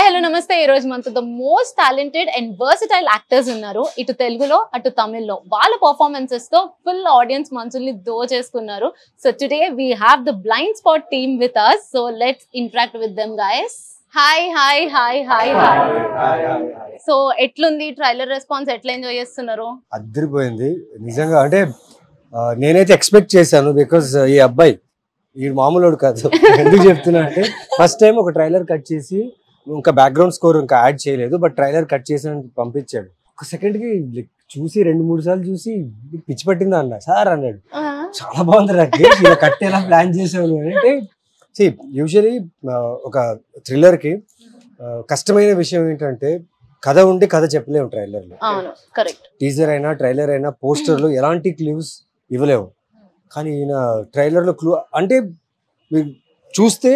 Hi hello నమస్తే. ఈ రోజు మనతో the most talented and versatile actors ఉన్నారు. ఇటు తెలుగులో అటు తమిళ్లో వాళ్ళ పర్ఫార్మెన్సెస్ తో ఫుల్ ఆడియన్స్ మనసుల్ని దోచేసుకున్నారు. So today we have the blind spot team with us. So let's interact with them guys. Hi hi hi hi hi. So ఎట్లుంది ట్రైలర్ రెస్పాన్స్? ఎట్లా ఎంజాయ్ చేస్తున్నారు? అదిరిపోయింది నిజంగా. అంటే నేనైతే ఎక్స్పెక్ట్ చేశాను బికాస్ ఈ అబ్బాయి ఈ మామూలు కాదు. ఎందుకు చెప్తున్నా అంటే ఫస్ట్ టైం ఒక ట్రైలర్ కట్ చేసి ఇంకా బ్యాక్గ్రౌండ్ స్కోర్ ఇంకా యాడ్ చేయలేదు, బట్ ట్రైలర్ కట్ చేసి పంపించాడు. ఒక సెకండ్ కి చూసి 2-3 సార్లు చూసి పిచ్చి పట్టిందా అన్న సార్ అన్నాడు. చాలా బాగుంది రాకేష్, ఇలా కట్ ఎలా ప్లాన్ చేసావు అంటే. యూజువలీ ఒక థ్రిల్లర్ కి కష్టమైన విషయం ఏంటంటే కథ ఉండి కథ చెప్పలేము ట్రైలర్ లో. టీజర్ అయినా ట్రైలర్ అయినా పోస్టర్ లో ఎలాంటి క్లూస్ ఇవ్వలేము. కానీ ఈయన ట్రైలర్ లో క్లూ అంటే మీరు చూస్తే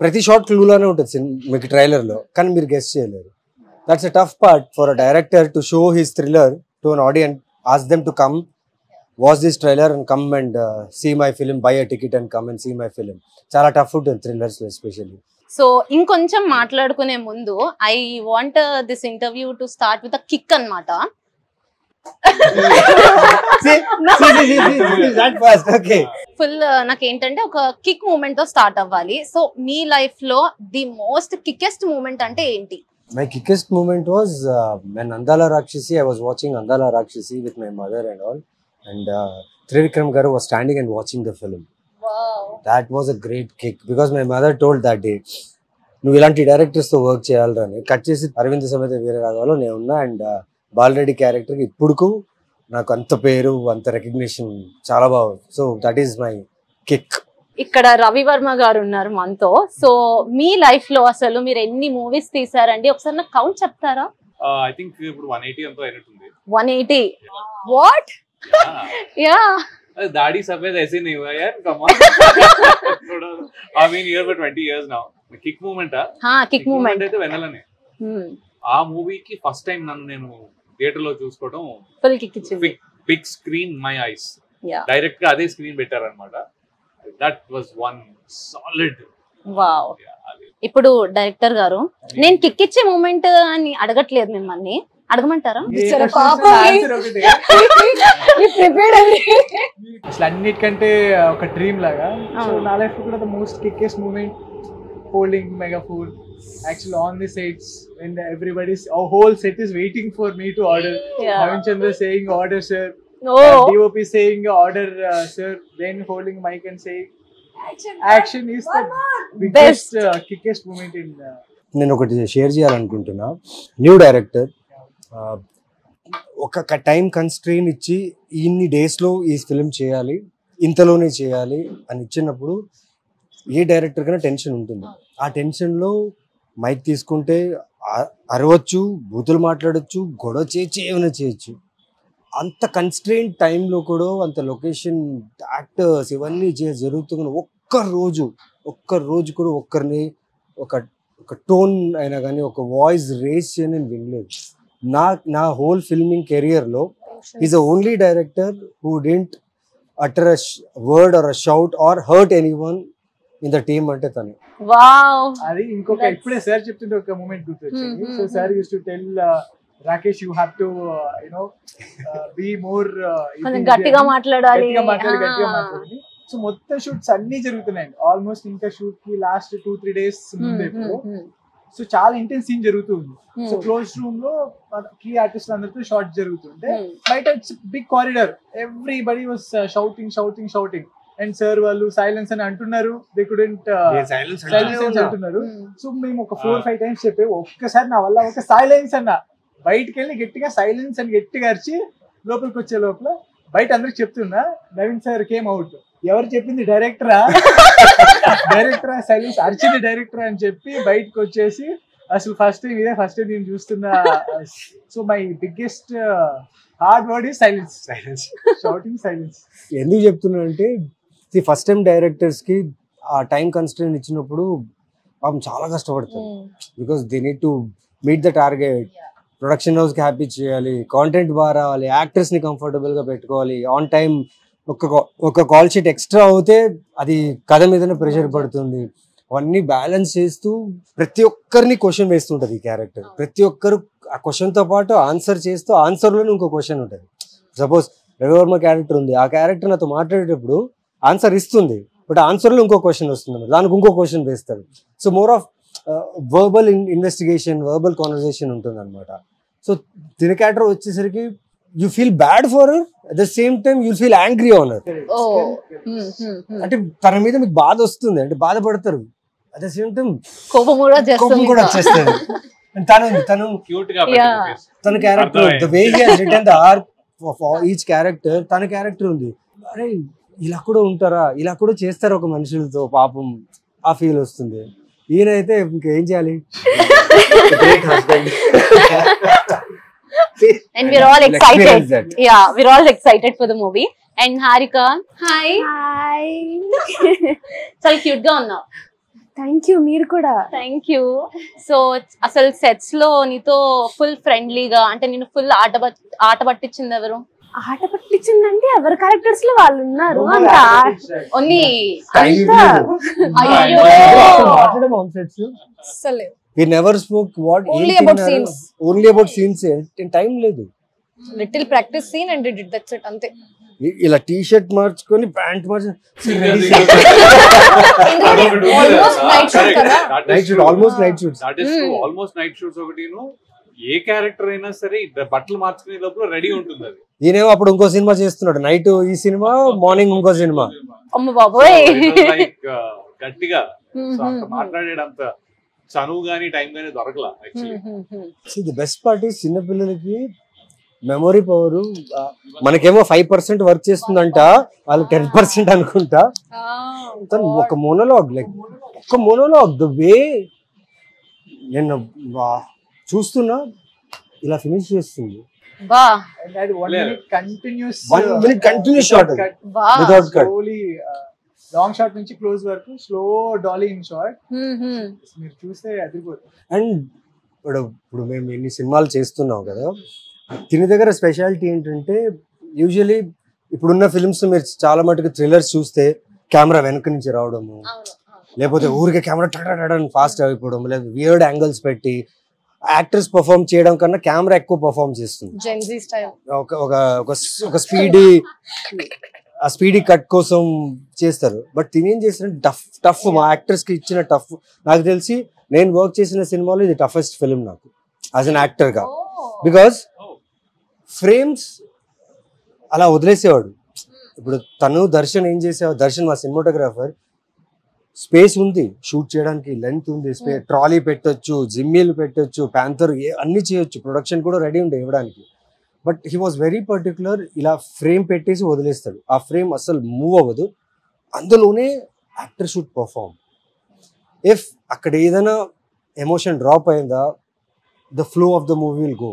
ప్రతి షాట్ క్లూలానే ఉంటుంది మీకు ట్రైలర్ లో, కానీ మీరు గెస్ చేయలేరు. That's a tough part for a director to show his thriller to an audience, ask them to come watch this trailer and come and see my film, buy a ticket and come and see my film. చాలా tough ఉంటుంది thrillers లో especially. So ఇంకొంచెం మాట్లాడుకునే ముందు I want this interview to start with a kick అన్నమాట. Full నాకేంటంటే ఒక kick moment తో స్టార్ట్ అవ్వాలి. సో మీ లైఫ్ లో ది మోస్ట్ కిక్కెస్ట్ మూమెంట్ అంటే ఏంటి? My quickest moment was when Andala Rakshasi, I was watching Andala Rakshasi with my mother and all, and Trivikram Garu was standing and watching the film. Wow. That was a great kick because my mother told that day, "Nu ilanti directors tho work cheyalra ani." Cut chesi Arvind Samete Veera Raghavalo ne unna, and Balreddy character ki ippuduku నాకు అంత పేరు అంత recognition చాలా బాగుంది. So that is my kick. ఇక్కడ రవి వర్మ గారు ఉన్నారు మనతో. సో మీ లైఫ్ లో అసలు మీరు ఎన్ని మూవీస్ తీసారండి? ఒకసారి నాకు కౌంట్ చెప్తారా? ఐ థింక్ ఇప్పుడు 180 ఎంతో అయినట్టుంది. 180 వాట్? యా दाढ़ी सफेद ऐसे नहीं हुआ यार, come on. I mean here for 20 years now. Kick moment kick moment అయితే వెన్నెలనే. ఆ మూవీకి ఫస్ట్ టైం నన్ను నేను థియేటర్ లో చూసుకోవడం ఫుల్ కిక్ ఇచ్చింది. Big screen my eyes, direct గా అదే స్క్రీన్ పెట్టారన్నమాట. That was one solid. Wow. ఇప్పుడు డైరెక్టర్ గారు నేను కిక్ ఇచ్చే మూమెంట్ అని అడగట్లేదు, మిమ్మల్ని అడగమంటారా? అన్నిటికంటే ఒక డ్రీమ్ లాగా. సో నా లైఫ్ కూడా the most kickest moment holding megaphone actually on the sets when everybody's our whole set is waiting for me to order. Navin Chandra saying order sir, DOP saying order sir, then holding mic and saying action is the biggest kickest moment in నేను ఒకటి share చేయాలనుకుంటున్నా. New director ఒక time constrain ఇచ్చి ఇన్ని డేస్లో ఈ film చేయాలి, ఇంతలోనే చేయాలి అని ఇచ్చినప్పుడు ఏ డైరెక్టర్ కన్నా టెన్షన్ ఉంటుంది. ఆ టెన్షన్లో మైక్ తీసుకుంటే అరవచ్చు, బూతులు మాట్లాడచ్చు, గొడవ చేయొచ్చు, ఏమైనా చేయొచ్చు. అంత కన్స్ట్రెయిన్ టైంలో కూడా అంత లొకేషన్, యాక్టర్స్ ఇవన్నీ జరుగుతున్న ఒక్క రోజు కూడా ఒక్కరిని ఒక టోన్ అయినా కానీ ఒక వాయిస్ రేస్ చేయని నేను వినలేదు. నా హోల్ ఫిల్మింగ్ కెరియర్లో is the only director who didn't utter a word or a shout or hurt anyone in the team అంటే తను. వావ్. అది ఇంకొక ఇప్పుడే సార్ చెప్తుంటే ఒక మూమెంట్ గుర్తొచ్చింది. So sir use to tell Rakesh you have to you know be more గట్టిగా మాట్లాడాలి. సో మొత్తం షూట్స్ అన్ని జరుగుతున్నాయి ఆల్మోస్ట్. ఇంకా షూట్ కి లాస్ట్ 2-3 డేస్ ముందే సో చాలా ఇంటెన్స్ సీన్ జరుగుతుంది. సో క్లోజ్ రూమ్ లో కీ ఆర్టిస్ట్ అందరితో షార్ట్ జరుగుతుంటే బయట big corridor everybody was shouting and sir వాళ్ళు సైలెన్స్ అని అంటున్నారు. దే కుడెంట్ సైలెన్స్ అంటున్నారు. సో మేము ఒక 4-5 టైమ్స్ చెప్పే ఒక్కసారి నా వల్ల ఒక సైలెన్స్ అన్న, బయటకు వెళ్ళి గట్టిగా సైలెన్స్ అని గట్టిగా అరిచి లోపలికి వచ్చే లోపల బయట అందరికి చెప్తున్నా నవీన్ సార్ కేమ్ అవుట్. ఎవరు చెప్పింది? డైరెక్టరా సైలెన్స్ అరిచింది డైరెక్టర్ అని చెప్పి బయటకు వచ్చేసి అసలు ఫస్ట్ టైం నేను చూస్తున్నా. So my biggest hard word is silence, shouting silence. ఎందుకు చెప్తున్నా అంటే ఫస్ట్ టైం డైరెక్టర్స్ కి ఆ టైం కన్స్ట్రెయిన్ ఇచ్చినప్పుడు పాపం చాలా కష్టపడతారు. Because they need to meet the target. Production house కి హ్యాపీ చేయాలి, కాంటెంట్ బాగా రావాలి, యాక్టర్స్ ని కంఫర్టబుల్ గా పెట్టుకోవాలి. ఆన్ టైం ఒక కాల్ షీట్ ఎక్స్ట్రా అవుతే అది కథ మీదనే ప్రెషర్ పడుతుంది. అవన్నీ బ్యాలెన్స్ చేస్తూ ప్రతి ఒక్కరిని క్వశ్చన్ వేస్తుంటది ఈ క్యారెక్టర్. ప్రతి ఒక్కరు ఆ క్వశ్చన్ తో పాటు ఆన్సర్ చేస్తూ ఆన్సర్ లోనే ఇంకో క్వశ్చన్ ఉంటుంది. సపోజ్ రవివర్మ క్యారెక్టర్ ఉంది, ఆ క్యారెక్టర్ నాతో మాట్లాడేటప్పుడు ఆన్సర్ ఇస్తుంది, బట్ ఆన్సర్ లో ఇంకో క్వశ్చన్ వస్తుంది, దానికి ఇంకో క్వశ్చన్ వేస్తాడు. So more of verbal investigation, verbal conversation ఉంటుంది అనమాట. సో దీని క్యారెక్టర్ వచ్చేసరికి you feel bad for her, at the same time you feel angry on her. అంటే తన మీద మీకు బాధ వస్తుంది, అంటే బాధపడతారు, అట్ ద సేమ్ టైం కోపం కూడా వచ్చేస్తుంది. తను క్యూట్ గా తన character, the way he has written the arc of each character, తన క్యారెక్టర్ ఉంది. అరే ఇలా కూడా ఉంటారా, ఇలా కూడా చేస్తారు ఒక మనుషులతో, పాపం ఆ ఫీల్ వస్తుంది. ఈయనైతే ఇంకేం చేయాలి, great husband. And we're all excited. Yeah, we're all excited for the movie. And Harika, hi. Hi. చాలా క్యూట్ గా ఉన్నావు. థ్యాంక్ యూ, మీరు కూడా. Thank you. సో అసలు సెట్స్ లో నీతో ఫుల్ ఫ్రెండ్లీగా, అంటే నేను ఫుల్ ఆట పట్టించింది ఎవరు? ఆట పట్టించిందంటే ఎవరి క్యారెక్టర్స్ లో వాళ్ళు ఉన్నారు అంత. Only We never spoke what Only about scenes. Only about scenes. Time లేదు. Little practice scene and did it. That's it. అంతే. ఇలా టీ షర్ట్ మార్చుకొని ప్యాంట్ మార్చు Almost night shoot కదా. Almost night shoots. That is true. Almost night shoots ఒకటిను. ఏ character అయినా సరే బట్టలు మార్చుకునే లోపల రెడీ ఉంటుంది అది. ఈయనేమో అప్పుడు ఇంకో సినిమా చేస్తున్నాడు, నైట్ ఈ సినిమా, మార్నింగ్ ఇంకో సినిమా. అమ్మ బాబోయ్. గట్టిగా మాట్లాడేటంత చనువు గానీ టైం గానీ దొరకలా actually. The best part is చిన్నపిల్లలకి మెమొరీ పవర్. మనకేమో 5% వర్క్ చేస్తుందంట, వాళ్ళు 10% అనుకుంటా. ఒక మోనోలాగ్, లైక్ ఒక మోనోలాగ్, ద వే నేను చూస్తున్నా ఇలా ఫినిష్ చేస్తుంది. బా. And that 1 minute continuous 1 minute continuous shot Wow. without cut. slowly long shot నుంచి క్లోజ్ వరకు స్లో డాలీ ఇన్ షాట్ మీరు చూస్తే అదిరిపోతుంది. అండ్ ఇప్పుడు మేము ఎన్ని సినిమాలు చేస్తున్నాం కదా, దీని దగ్గర స్పెషాలిటీ ఏంటంటే యూజువలీ ఇప్పుడున్న ఫిల్మ్స్ మీరు చాలా మటుకు థ్రిల్లర్స్ చూస్తే కెమెరా వెనక నుంచి రావడము, లేకపోతే ఊరికే కెమెరా టడని ఫాస్ట్ అయిపోవడం, లేదా వియర్డ్ యాంగిల్స్ పెట్టి యాక్టర్స్ పర్ఫార్మ్ చేయడం కన్నా కెమెరా ఎక్కువ పర్ఫార్మ్ చేస్తుంది. Gen Z style. ఒక స్పీడీ కట్ కోసం చేస్తారు. బట్ తినేం చేసిన టఫ్ మా యాక్టర్స్ కి ఇచ్చిన టఫ్. నాకు తెలిసి నేను వర్క్ చేసిన సినిమాలో ఇది టఫెస్ట్ ఫిల్మ్ నాకు యాజ్ అన్ యాక్టర్ గా. బికాస్ ఫ్రేమ్స్ అలా వదిలేసేవాడు. ఇప్పుడు తను దర్శన్ ఏం చేసేవాడు, దర్శన్ మా సినిమాటోగ్రాఫర్, స్పేస్ ఉంది షూట్ చేయడానికి, లెంత్ ఉంది, ట్రాలీ పెట్టొచ్చు, జిమ్మీలు పెట్టొచ్చు, ప్యాంథర్ అన్ని చేయొచ్చు, ప్రొడక్షన్ కూడా రెడీ ఉండే ఇవ్వడానికి. But he was very particular, ఇలా ఫ్రేమ్ పెట్టేసి వదిలేస్తాడు. ఆ ఫ్రేమ్ అసలు మూవ్ అవ్వదు, అందులోనే యాక్టర్ షుడ్ పర్ఫార్మ్. ఇఫ్ అక్కడ ఏదైనా ఎమోషన్ డ్రాప్ అయిందా, the flow of the movie will go.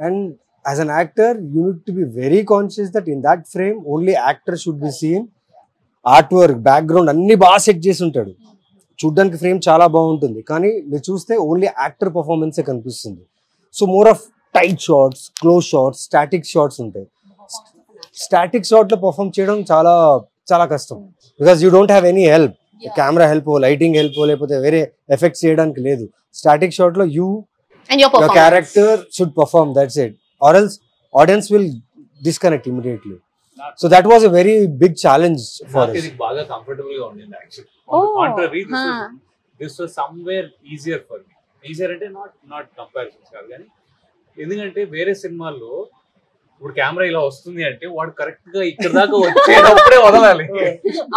And as an actor you need to be very conscious that in that frame only actor should be seen. Art work, background అన్ని బాగా set చేసి ఉంటాడు, చూడ్డానికి frame చాలా బాగుంటుంది, కానీ మీరు చూస్తే ఓన్లీ యాక్టర్ పర్ఫార్మెన్సే కనిపిస్తుంది. So more of tight shots, close shots, static shots ఉంటాయి. స్టాటిక్ షాట్ లో పర్ఫార్మ్ చేయడం చాలా చాలా కష్టం, because you don't have any help, camera help, lighting help, లేకపోతే వేరే ఎఫెక్ట్స్ చేయడానికి లేదు. స్టాటిక్ షాట్ లో your character should perform, that's it, or else audience will disconnect immediately. So that was a very big challenge for us. ఇది బాగా comfortable గా ఉండింది actually. On the contrary, this was somewhere easier for me. Easier అంటే not comparisons కాదు, కానీ ఎందుకంటే వేరే సినిమాల్లో ఇప్పుడు కెమెరా ఇలా వస్తుంది అంటే వాడు కరెక్ట్ గా ఇక్కడ దాకా వచ్చేటప్పుడే వదలాలి.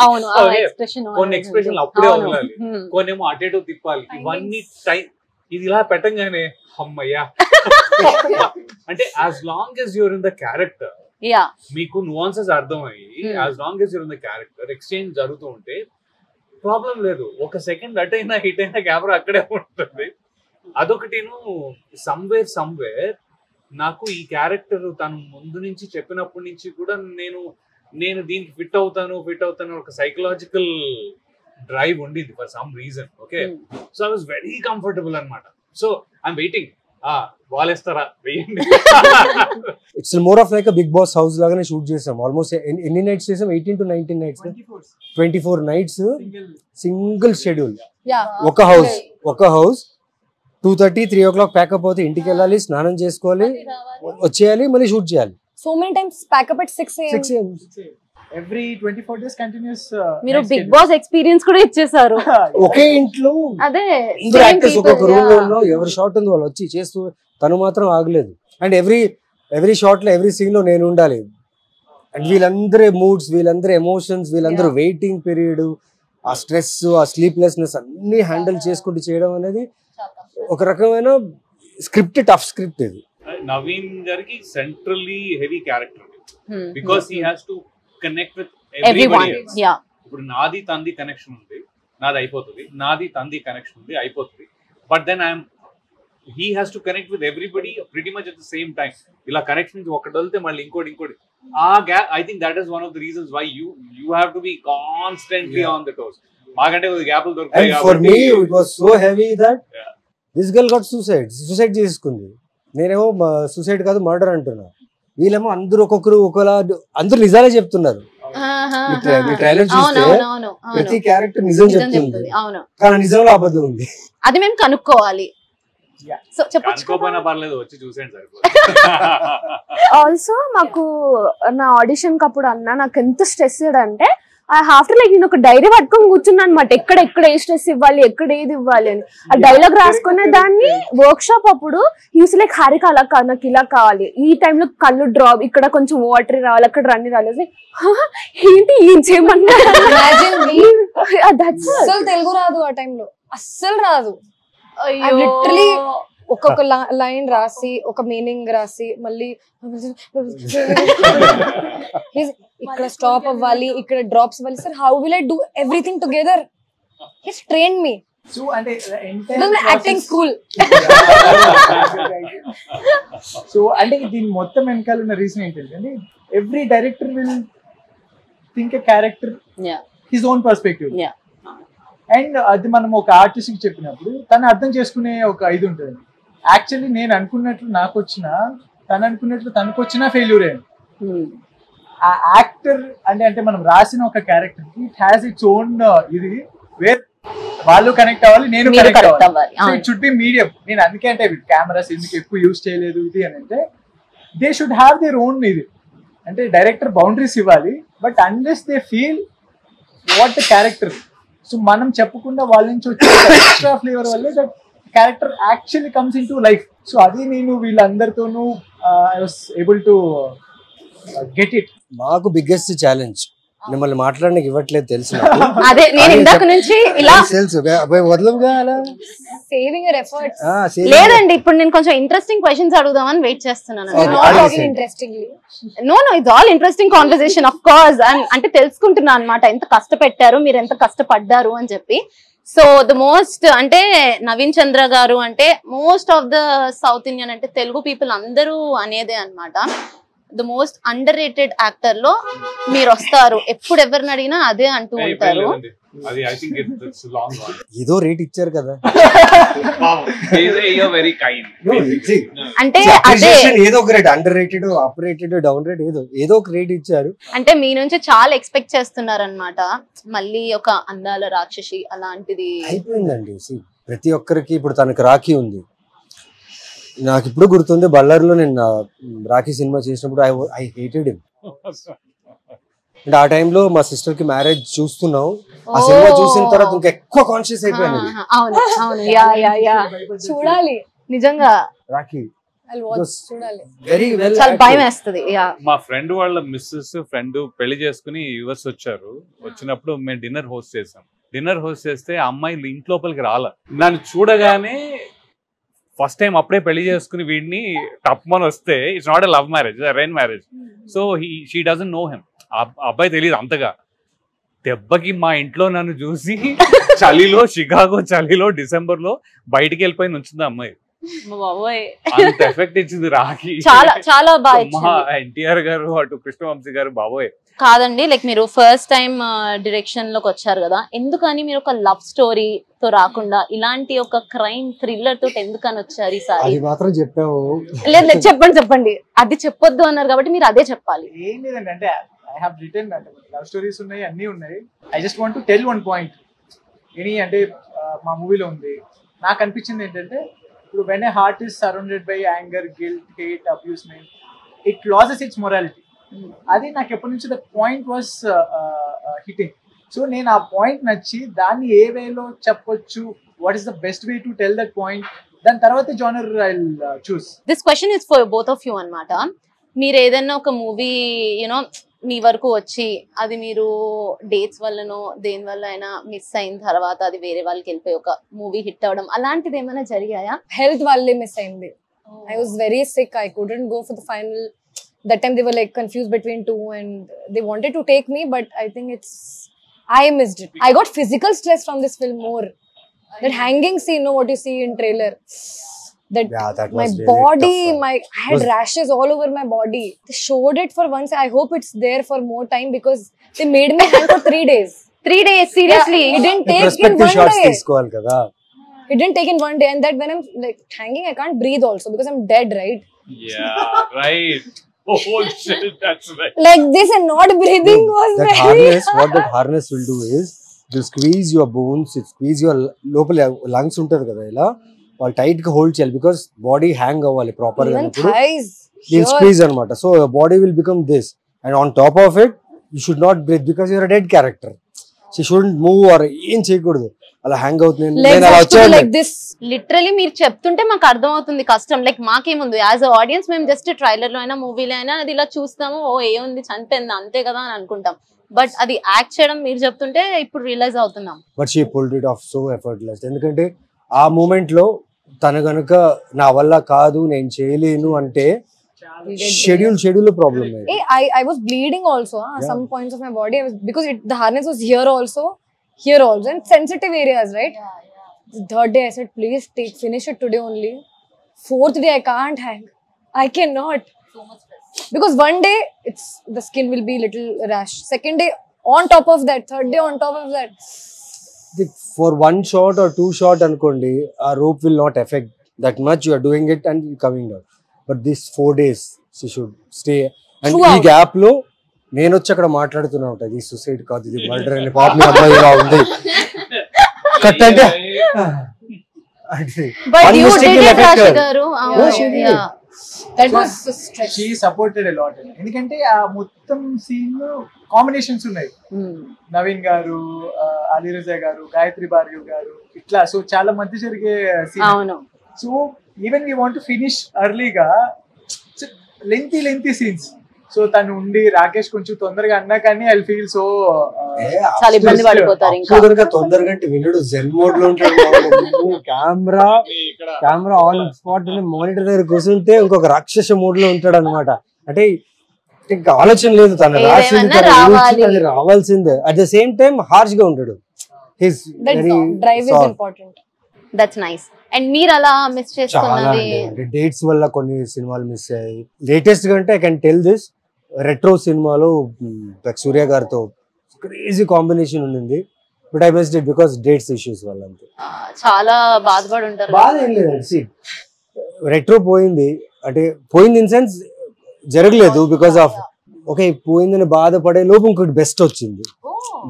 అవును, కొన్ని ఎక్స్ప్రెషన్ అప్పుడే వదలాలి, కొన్ని ఏమో అటు ఇటు తిప్పాలి. ఇవన్నీ టైం, ఇది ఇలా పెట్టంగానే అమ్మయ్యా అంటే as long as you're in the character, మీకు నువాన్సెస్ అర్థమయ్యి as long as you're in the character exchange జరుగుతూ ఉంటే ప్రాబ్లం లేదు. ఒక సెకండ్ అటు అయినా హిట్ అయినా కెమెరా అక్కడే ఉంటుంది. అదొకటిను సమ్వేర్ నాకు ఈ క్యారెక్టర్ తను ముందు నుంచి చెప్పినప్పటి నుంచి కూడా నేను దీనికి ఫిట్ అవుతాను ఒక సైకలాజికల్ డ్రైవ్ ఉండింది for some reason. Okay, so I was very comfortable అనమాట. సో ఐఎమ్ వెయిటింగ్ వాళ్ళేస్తారా వెయ్యండి. It's more of like Bigg Boss house లాగానే షూట్ చేసాం. ఆల్మోస్ట్ ఎన్ని నైట్స్ చేసాం? 18 to 19 nights, 24 nights single schedule. ఒక హౌస్ 2:30, 3 o'clock ప్యాకప్ అవుతే ఇంటికి వెళ్ళాలి, స్నానం చేసుకోవాలి, వచ్చేయాలి, మళ్ళీ షూట్ చేయాలి. So many times pack up at 6 AM. 6 AM. Every 24 days continuous. మీరు బిగ్ బాస్ ఎక్స్పీరియన్స్ కూడా ఇచ్చేసారు. ఒకే ఇంట్లో అదే అందరూ యాక్టర్స్ ఒక్కొక్క రూమ్ లో ఎవరి షాట్ ఉంది వాళ్ళు వచ్చి చేస్తూ, తను మాత్రం ఆగలేదు. అండ్ ఎవ్రీ షాట్ లో ఎవ్రీ సీన్ లో నేను ఉండాలి. అండ్ వీళ్ళందరి మూడ్స్, వీళ్ళందరి ఎమోషన్స్, వీళ్ళందరూ వెయిటింగ్ పీరియడ్, ఆ స్ట్రెస్, ఆ స్లీప్లెస్నెస్ అన్ని హ్యాండిల్ చేసుకుంటూ చేయడం అనేది ఒక రకమైన స్క్రిప్ట్, టఫ్ స్క్రిప్ట్ ఇది. నవీన్ గారికి centrally heavy character because he has to connect with everyone. Yeah, ఇప్పుడు నాది తంది కనెక్షన్ ఉంది, నాది అయిపోతుంది, నాది తంది కనెక్షన్ ఉంది, అయిపోతుంది. But then he has to connect with everybody pretty much at the same time. ఇలా కనెక్షన్ ఒకటి వెళ్తే మళ్ళీ ఇంకోటి ఆ gap. I think that is one of the reasons why you have to be constantly on the toes. మాకంటే గ్యాప్లు దొరుకుతాయి. For me it was so heavy that this girl got suicide చేసుకుంది. నేనేమో సూసైడ్ కాదు మర్డర్ అంటున్నా. వీళ్ళేమో అందరూ ఒక్కొక్కరు ఒకలా, అందరూ నిజాలే చెప్తున్నారు. మీ ట్రైలర్ చూస్తే ప్రతి క్యారెక్టర్ నిజం చెప్తుంది, కానీ నిజంలో అబద్ధం ఉంది. అది మేము కనుక్కోవాలి. సో చెప్పకపోయినా పర్లేదు, వచ్చి చూసేయండి సరిపోతుంది. ఆల్సో మాకు నా ఆడిషన్ కప్పుడు అన్న నాకు ఎంత స్ట్రెస్ అంటే ఐ హావ్ టు లైక్ నేను ఒక డైరీ పట్టుకొని కూర్చున్నాను అనమాట. ఎక్కడ ఏ స్ట్రెస్ ఇవ్వాలి, ఎక్కడ ఏది ఇవ్వాలి అని ఆ డైలాగ్ రాసుకునే దాన్ని. వర్క్ షాప్ అప్పుడు యూస్ లైక్ హారిక అలా నాకు ఇలా కావాలి, ఈ టైంలో కళ్ళు డ్రాప్, ఇక్కడ కొంచెం వాటర్ రావాలి, అక్కడ రన్ని రావాలి. ఏంటి ఏం చేయమన్నా అస్సలు తెలుగు రాదు ఆ టైంలో, అస్సలు రాదు. లిటరలీ ఒక్కొక్క లైన్ రాసి, ఒక మీనింగ్ రాసి, మళ్ళీ ఇక్కడ స్టాప్ అవ్వాలి, ఇక్కడ డ్రాప్స్ అవ్వాలి. Sir how will I do everything together? His train me. So అంటే యాక్టింగ్ స్కూల్. సో అంటే దీని మొత్తం వెనకాల ఉన్న రీజన్ ఏంటంటే every director will think a character his own perspective. And అది మనం ఒక ఆర్టిస్ట్ కి చెప్పినప్పుడు తను అర్థం చేసుకునే ఒక ఇది ఉంటుంది. యాక్చువల్లీ నేను అనుకున్నట్లు నాకు వచ్చిన, తను అనుకున్నట్లు తనకు వచ్చిన ఫెయిల్యూర్ అయింది. ఆ యాక్టర్ అంటే మనం రాసిన ఒక క్యారెక్టర్ కి ఇట్ హ్యాస్ ఇట్స్ ఓన్ ఇది, వేర్ వాళ్ళు కనెక్ట్ అవ్వాలి, నేను కనెక్ట్ అవ్వాలి. So it should be medium. నేను అందుకే అంటే కెమెరాస్ ఎందుకు ఎక్కువ యూజ్ చేయలేదు ఇది అని అంటే they should have their own ఇది. అంటే డైరెక్టర్ బౌండరీస్ ఇవ్వాలి, but unless they feel what the character. So మనం చెప్పకుండా వాళ్ళ నుంచి వచ్చే ఎక్స్ట్రా ఫ్లేవర్ వల్లే that character actually comes in to life. So అది నేను వీళ్ళందరితోనూ I was able to get it. మాకు బిగ్గెస్ట్ ఛాలెంజ్ మిమ్మల్ని మాట్లాడడానికి ఇవ్వట్లేదు తెలుసు. అదే నేను ఇందాక నుంచి ఇలా తెలుసు వదలవుగా అలా సేవింగ్ యువర్ ఎఫర్ట్స్. లేదండి, ఇప్పుడు నేను కొంచెం ఇంట్రెస్టింగ్ క్వశ్చన్స్ అడుగుదామని వెయిట్ చేస్తున్నాను. Interestingly no it's all interesting conversation of course. అంటే తెలుసుకుంటున్నా అనమాట ఎంత కష్టపెట్టారు, మీరు ఎంత కష్టపడ్డారు అని చెప్పి. సో ద మోస్ట్ అంటే నవీన్ చంద్ర గారు అంటే most of the south Indian అంటే తెలుగు పీపుల్ అందరూ అనేదే అనమాట. The most under rated actor లో మీరు వస్తారు. ఎప్పుడు ఎవరిని అడిగినా అదే అంటూ ఉంటారు. ఏదో రేట్ ఇచ్చారు కదా అంటే అదే ఏదో ఒక rate, under rated, up rated, down rate, ఏదో ఒక రేట్ ఇచ్చారు. అంటే మీ నుంచి చాలా ఎక్స్పెక్ట్ చేస్తున్నారు అనమాట. మళ్ళీ ఒక అందాల రాక్షసి అలాంటిది అయిపోయిందండి. ప్రతి ఒక్కరికి ఇప్పుడు తనకు రాఖీ ఉంది. నాకు ఇప్పుడు గుర్తుంది, బళ్ళారిలో నేను రాఖీ సినిమా చేసినప్పుడు ఐ హేటెడ్ హిమ్. అంటే ఆ టైంలో మా సిస్టర్ కి మ్యారేజ్ చూస్తున్నాం. ఆ సినిమా చూసిన తర్వాత ఇంకా ఎక్కువ కాన్షియస్ అయిపోయాను. చూడాలి నిజంగా రాఖీ చూడాలి, వెరీ వెల్. చాలా భయం వేస్తుంది. మా ఫ్రెండ్ వాళ్ళ మిస్సెస్ ఫ్రెండ్ పెళ్లి చేసుకుని యుఎస్ వచ్చారు. వచ్చినప్పుడు మేము డిన్నర్ హోస్ట్ చేసాం. డిన్నర్ హోస్ట్ చేస్తే అమ్మాయిలు ఇంట్లోపలికి రాల. నన్ను చూడగానే ఫస్ట్ టైం అప్పుడే పెళ్లి చేసుకుని వీడిని టప్మని వస్తే it's not a love marriage, arrange marriage. So she doesn't know him. అబ్బాయి తెలియదు అంతగా. దెబ్బకి మా ఇంట్లో నన్ను చూసి చలిలో, షికాగో చలిలో డిసెంబర్ లో బయటికి వెళ్ళిపోయి నుంచింది అమ్మాయి. అంత ఎఫెక్ట్ ఇచ్చింది రాఖీ. చాలా చాలా బాగా ఎన్టీఆర్ గారు, అటు కృష్ణవంశీ గారు, బాబోయ్ కాదండి, లైక్ మీరు ఫస్ట్ టైం డైరెక్షన్ లోకి వచ్చారు కదా, ఎందుకని మీరు ఒక లవ్ స్టోరీ తో రాకుండా ఇలాంటి ఒక క్రైమ్ థ్రిల్లర్ తోటి ఎందుకని వచ్చారు ఈసారి? అది మాత్రం చెప్పావు. లేదు లేదు, చెప్పండి. అది చెప్పొద్దు అన్నారు కాబట్టి మీరు అదే చెప్పాలి. ఏం లేదండి, అంటే ఐ హావ్ రిటన్ అంటే లవ్ స్టోరీస్ ఉన్నాయి, అన్నీ ఉన్నాయి. I just want to tell one point. అంటే మా మూవీలో ఉంది. నాకు అనిపించింది ఏంటంటే, ఇప్పుడు when a heart is surrounded by anger, guilt, hate, అబ్యూస్మెంట్, it losses it's morality. అది నాకు ఎప్పటి నుంచి the point was hitting. So నేను ఆ పాయింట్ నచ్చి దాన్ని ఏ వేలో చెప్పొచ్చు, what is the best way to tell that point, దాని తర్వాత genre I will choose. This question is for both of you అన్నమాట. మీరు ఏదైనా ఒక మూవీ యూనో మీ వరకు వచ్చి అది మీరు డేట్స్ వల్లనో దేని వల్ల అయినా మిస్ అయిన తర్వాత అది వేరే వాళ్ళకి వెళ్ళిపోయి ఒక మూవీ హిట్ అవడం అలాంటిది ఏమైనా జరిగాయా? హెల్త్ వల్లే మిస్ అయింది. I was very sick. I couldn't go for the final. That time they were like confused between two and they wanted to take me, but I think I missed it. I got physical stress from this film more. That hanging scene, what you see in trailer. That my was really body, tough. I had rashes all over my body. They showed it for once. I hope it's there for more time because they made me hang for 3 days. 3 days, seriously? Yeah, it didn't take in respective 1 shots day. తీసుకోవాలి కదా. It didn't take in 1 day, and that when I'm like hanging, I can't breathe also because I'm dead, right? Yeah, right. Oh shit, that's right. Like this and not breathing was That very harness, what that harness will do is, it will squeeze your bones, it squeeze your లోపల lungs ఉంటది కదా, ఇలా వాళ్ళు tight గా hold చేయాలి because body hang అవ్వాలి proper గా. even thighs. దీని Sure. స్క్వీజ్ అనమాట. So body will become this and on top of it you should not breathe because you're dead character. She shouldn't move or ఏం చేయకూడదు, అలా hang అవుతుంది. Legs నేను అలా have to be వచ్చాను like this. Literally మీరు చెప్తుంటే మాకు అర్థమవుతుంది కష్టం. లైక్ మాకేముంది యాజ్ అ ఆడియన్స్, మేము జస్ట్ ట్రైలర్ లో అయినా మూవీలో అయినా అది ఇలా చూస్తాము, ఓ ఏముంది చనిపోయింది అంతే కదా అని అనుకుంటాం. బట్ అది యాక్ట్ చేయడం మీరు చెప్తుంటే ఇప్పుడు రియలైజ్ అవుతున్నాం. But she pulled it of so effortless. ఎందుకంటే ఆ మూమెంట్ లో తన గనుక నా వల్ల కాదు నేను చేయలేను అంటే schedule problem. Hey, I was bleeding also. Some points of my body I was, because the harness was here also, and sensitive areas, right? The third day I said, please finish it today only. Fourth day I can't hang. I cannot. Because one day the skin will be little rash. Second day on top of that. Third day on top of that. For 1 shot or 2 shot అనుకోండి, ఆ rope will not effect that much. You are doing it and coming down. But this 4 days she should stay. And ఈ gap లో నేను వచ్చి అక్కడ మాట్లాడుతున్నా ఉంటా, ఇది సూసైడ్ కాదు ఇది మర్డర్ అని. పాప మీ అబ్బాయి ఇలా ఉంది కట్ అంటే బట్ యూ డిడ్ ఇట్ రాశి గారు. That was a stretch. She supported a lot. ఎందుకంటే ఆ మొత్తం సీన్ కాంబినేషన్స్ ఉన్నాయి. నవీన్ గారు, అలీరజా గారు, గాయత్రి భార్గవ్ గారు, ఇట్లా సో చాలా మధ్య జరిగే సీన్. అవును. So even we want to finish ఎర్లీగా, లెంతీ సీన్స్. సో తను ఉండి రాకేష్ కొంచెం తొందరగా అన్నా కానీ ఐ ఫీల్ సో చాలా ఇబ్బంది పడిపోతారు. ఇంకా తొందరగా అంటే వినడు జెన్ మోడ్ లో ఉంటాడు. కెమెరా ఆన్ స్పాట్ మానిటర్ దగ్గర కూర్చుంటే ఇంకొక రాక్షస మోడ్ లో ఉంటాడు అనమాట. అంటే ఇంకా ఆలోచన లేదు, తను రాసింది అది రావాల్సిందే. At the same time harsh గా ఉంటాడు. Drive is important. That's nice. And మీరు అలా మిస్ చాలా చేసుకున్నది? డేట్స్ వల్ల కొన్ని సినిమాలు మిస్ అయ్యాయి. లేటెస్ట్ గా అంటే I can tell this, retro సినిమాలో సూర్య గారితో క్రేజీ కాంబినేషన్ ఉండింది. But I missed it because dates issues వల్ల. అంతే, చాలా బాధపడి ఉంటారు. బాధ ఏం లేదండి. రెట్రో పోయింది అంటే పోయింది ఇన్ సెన్స్ జరగలేదు బికాస్ ఆఫ్ ఓకే పోయిందని బాధపడే లోపు ఇంకోటి బెస్ట్ వచ్చింది,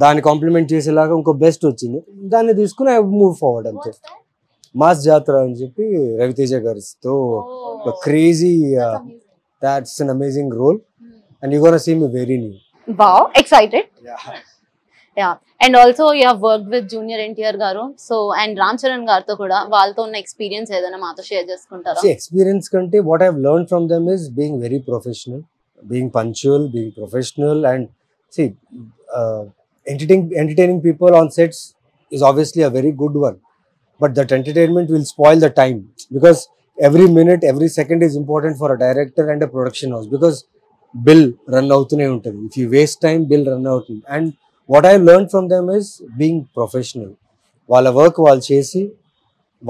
దాన్ని కాంప్లిమెంట్ చేసేలాగా ఇంకో బెస్ట్ వచ్చింది, దాన్ని తీసుకుని ఐ మూవ్ ఫార్వర్డ్. అంతే. మాస్ జాతర అని చెప్పి రవితేజ గారితో crazy, that's an amazing role and you gonna see me very new. Wow, excited. Yeah, and also you have worked with junior NTR గారు, సో అండ్ రామ్ చరణ్ గారితో కూడా, వాళ్ళతో ఉన్న ఎక్స్పీరియన్స్ ఏదైనా మాతో షేర్ చేసుకుంటారా? ఎక్స్పీరియన్స్ కంటే what I have learned from them is being very professional, being punctual, being professional and see entertaining people on sets is obviously a very good one, but that entertainment will spoil the time because every minute every second is important for a director and a production house because bill run avutune untadi. If you waste time, bill run avutundi. And what I learned from them is being professional. వాళ్ళ work వాళ్ళు చేసి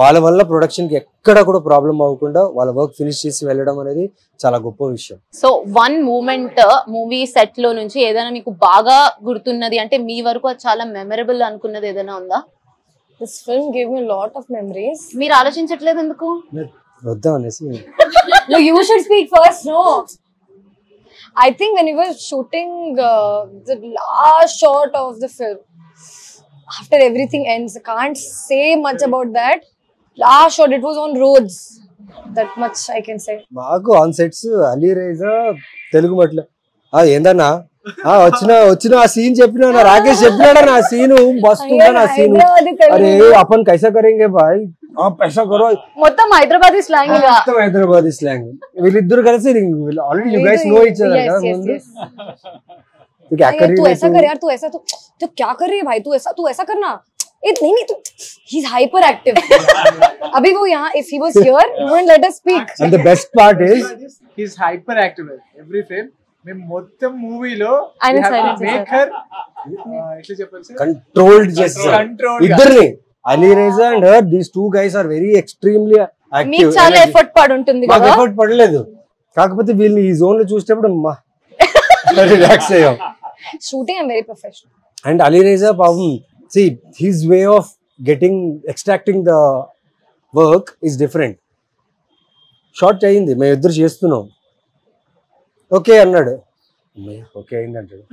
వాళ్ళ వల్ల production కి ఎక్కడ కూడా problem అవ్వకుండా వాళ్ళ వర్క్ ఫినిష్ చేసి వెళ్ళడం అనేది చాలా గొప్ప విషయం. So one moment movie set లో నుంచి ఏదైనా మీకు బాగా గుర్తున్నది అంటే మీ వరకు అది చాలా మెమరబుల్ అనుకున్నది ఏదైనా ఉందా? This film gave me a lot of memories. మీరు ఆలోచించట్లేదు ఎందుకు? వద్దాం అనేసి. No, you should speak first. No, I think when we were shooting the last shot of the film, after everything ends, I can't say much about that. Last shot, it was on roads. That much I can say. మాకు on sets Ali Raiza Telugu Matla ఏందన్నా వచ్చిన ఆ scene చెప్పినా రాకేష్ చెప్పినాడా నా scene వస్తుందా నా scene అరే అపన్ కైసా కరేంగే బాయ్ పైసా కరో మొత్తం హైదరాబాదీ స్లాంగ్ మొత్తం హైదరాబాదీ స్లాంగ్ వీళ్ళిద్దరు కలిసి already you guys know each other కదా ముందు तू ऐसा कर यार, तू ऐसा तो क्या कर रही है भाई, तू ऐसा करना. नहीं तू he's hyper active. अभी वो यहाँ if he was here he wouldn't let us speak. And the best part is he's hyper active every frame. మేము మొత్తం మూవీలో మేకర్ ఎట్లా చెప్పాలి సార్ కంట్రోల్డ్ చేస్తారు ఇద్దరిని. Ali Raiza and her these two guys are very extremely active. మీకు చాలా effort పడి ఉంటుంది మాకు కదా? ఎఫర్ట్ పడలేదు, కాకపోతే వీళ్ళని ఈ జోన్ లో చూసేటప్పుడు రిలాక్స్ అయ్యాం. Shooting I'm very professional. And Ali Reza Pavum, see his way of extracting the work is different. Shot అయింది, మేము ఇద్దరు చేస్తున్నాం, ఓకే అన్నాడు, ఓకే అయింది అంటాడు.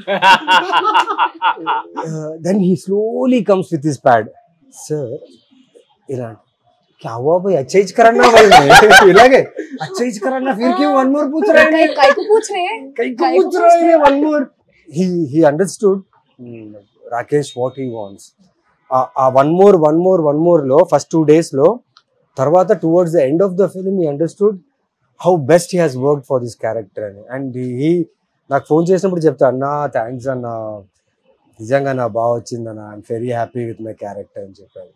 Then he slowly comes with his pad. Sir, ఇలా क्या हुआ भाई, अच्छा ही करना भाई, इलागे अच्छा ही करना, फिर क्यों one more पूछ रहे हैं, काई को पूछ रहे हैं, काई को पूछ रहे हैं one more. He understood Rakesh what he wants. One more lo first 2 days lo tarvata towards the end of the film he understood how best he has worked for this character. And he నాకు phone చేసినప్పుడు చెప్తా, అన్నా thanks అన్నా, నిజంగా నా బాగా వచ్చిందన్నా, I'm very happy with my character అని చెప్పారు.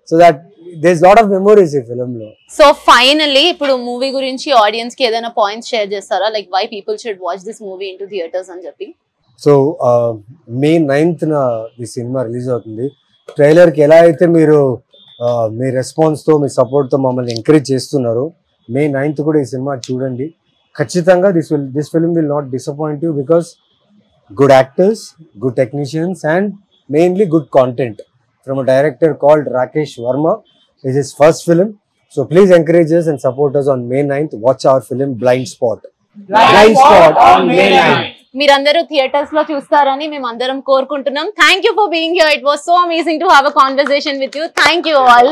So that there is lot of memories ఈ ఫిల్మ్ లో. సో ఫైనల్లీ ఇప్పుడు మూవీ గురించి ఆడియన్స్ కి ఏదైనా పాయింట్స్ షేర్ చేస్తారా, like why people should watch this movie in to theatres అని చెప్పి? సో May 9th ఈ సినిమా రిలీజ్ అవుతుంది. ట్రైలర్కి ఎలా అయితే మీరు మీ రెస్పాన్స్తో మీ సపోర్ట్తో మమ్మల్ని ఎంకరేజ్ చేస్తున్నారు, May 9th కూడా ఈ సినిమా చూడండి ఖచ్చితంగా. This film will not disappoint you because good actors, good technicians and mainly good content from a director called Rakesh Varma. Is his first film. So please encourage us and support us on May 9th. Watch our film Blind Spot. Blind Spot on May 9th. మీరందరూ theatres లో చూస్తారని మేము అందరం కోరుకుంటున్నాం. Thank you for being here. It was so amazing to have a conversation with you. Thank you all.